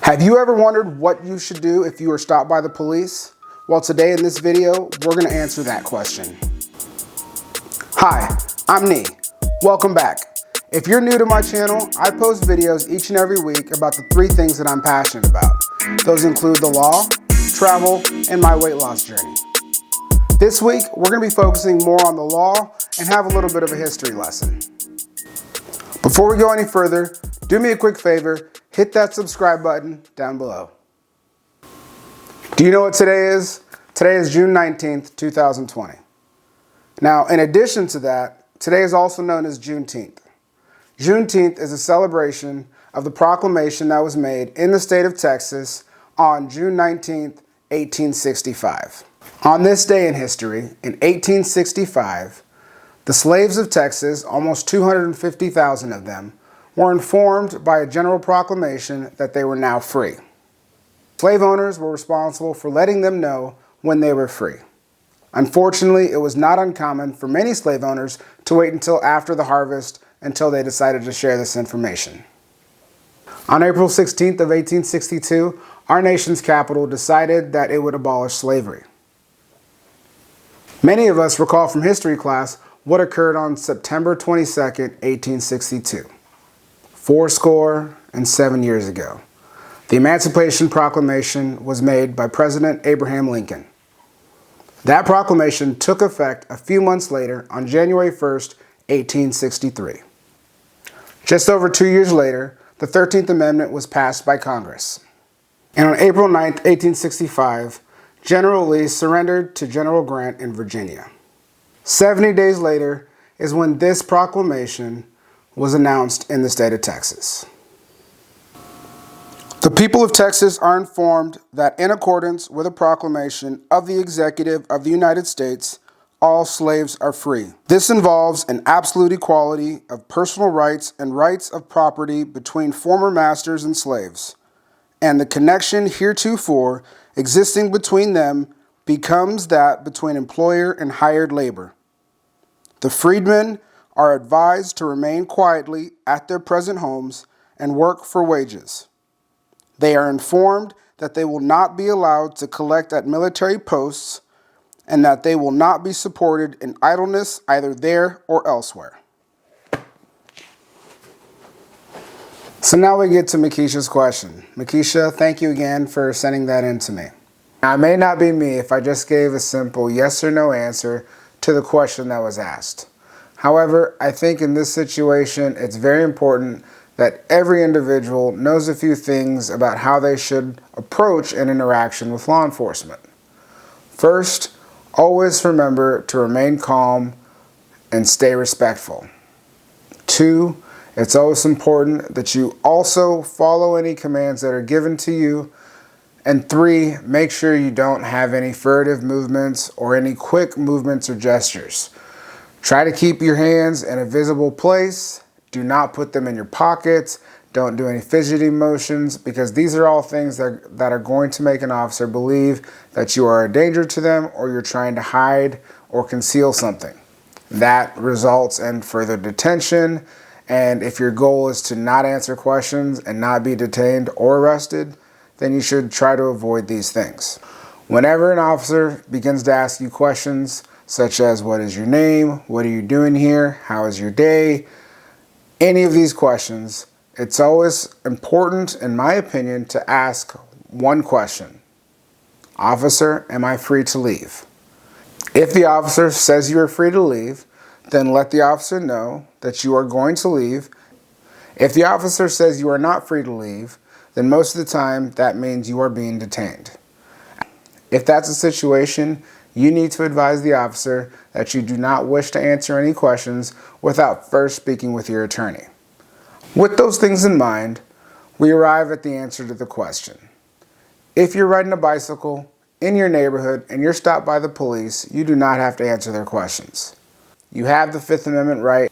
Have you ever wondered what you should do if you were stopped by the police? Well, today in this video, we're going to answer that question. Hi, I'm Nee. Welcome back. If you're new to my channel, I post videos each and every week about the 3 things that I'm passionate about. Those include the law, travel, and my weight loss journey. This week, we're going to be focusing more on the law and have a little bit of a history lesson. Before we go any further, do me a quick favor, hit that subscribe button down below. Do you know what today is? Today is June 19th, 2020. Now, in addition to that, today is also known as Juneteenth. Juneteenth is a celebration of the proclamation that was made in the state of Texas on June 19th, 1865. On this day in history, in 1865, the slaves of Texas, almost 250,000 of them, were informed by a general proclamation that they were now free. Slave owners were responsible for letting them know when they were free. Unfortunately, it was not uncommon for many slave owners to wait until after the harvest until they decided to share this information. On April 16th of 1862, our nation's capital decided that it would abolish slavery. Many of us recall from history class what occurred on September 22nd, 1862, 77 years ago. The Emancipation Proclamation was made by President Abraham Lincoln. That proclamation took effect a few months later on January 1st, 1863. Just over 2 years later, the 13th Amendment was passed by Congress. And on April 9th, 1865, General Lee surrendered to General Grant in Virginia. 70 days later is when this proclamation was announced in the state of Texas. The people of Texas are informed that in accordance with a proclamation of the Executive of the United States, all slaves are free. This involves an absolute equality of personal rights and rights of property between former masters and slaves, and the connection heretofore existing between them becomes that between employer and hired labor. The freedmen are advised to remain quietly at their present homes and work for wages. They are informed that they will not be allowed to collect at military posts and that they will not be supported in idleness either there or elsewhere. So now we get to Mekesha's question. Mekesha, thank you again for sending that in to me. Now, it may not be me if I just gave a simple yes or no answer to the question that was asked. However, I think in this situation, it's very important that every individual knows a few things about how they should approach an interaction with law enforcement. First, always remember to remain calm and stay respectful. 2, it's always important that you also follow any commands that are given to you. And 3, make sure you don't have any furtive movements or any quick movements or gestures. Try to keep your hands in a visible place. Do not put them in your pockets. Don't do any fidgety motions, because these are all things that are going to make an officer believe that you are a danger to them or you're trying to hide or conceal something. That results in further detention. And if your goal is to not answer questions and not be detained or arrested, then you should try to avoid these things. Whenever an officer begins to ask you questions such as what is your name, what are you doing here, how is your day, any of these questions, it's always important, in my opinion, to ask one question. Officer, am I free to leave? If the officer says you are free to leave, then let the officer know that you are going to leave. If the officer says you are not free to leave, then most of the time that means you are being detained. If that's a situation, you need to advise the officer that you do not wish to answer any questions without first speaking with your attorney. With those things in mind, we arrive at the answer to the question. If you're riding a bicycle in your neighborhood and you're stopped by the police, you do not have to answer their questions. You have the Fifth Amendment right,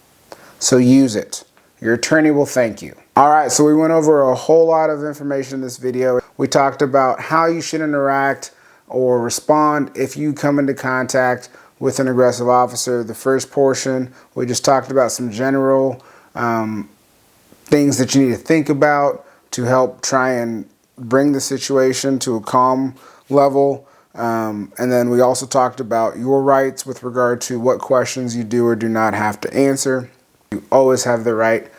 so use it. Your attorney will thank you. All right, so we went over a whole lot of information in this video. We talked about how you should interact or respond if you come into contact with an aggressive officer. The first portion, we just talked about some general things that you need to think about to help try and bring the situation to a calm level. And then we also talked about your rights with regard to what questions you do or do not have to answer. You always have the right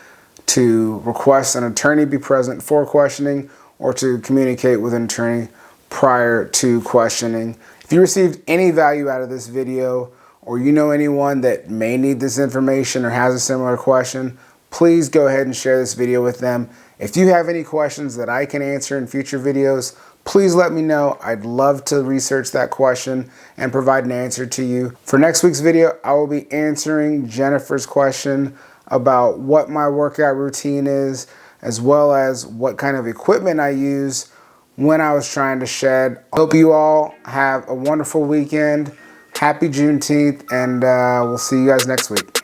to request an attorney be present for questioning or to communicate with an attorney prior to questioning. If you received any value out of this video, or you know anyone that may need this information or has a similar question, please go ahead and share this video with them. If you have any questions that I can answer in future videos, please let me know. I'd love to research that question and provide an answer to you. For next week's video, I will be answering Jennifer's question about what my workout routine is, as well as what kind of equipment I use when I was trying to shed. I hope you all have a wonderful weekend. Happy Juneteenth, and we'll see you guys next week.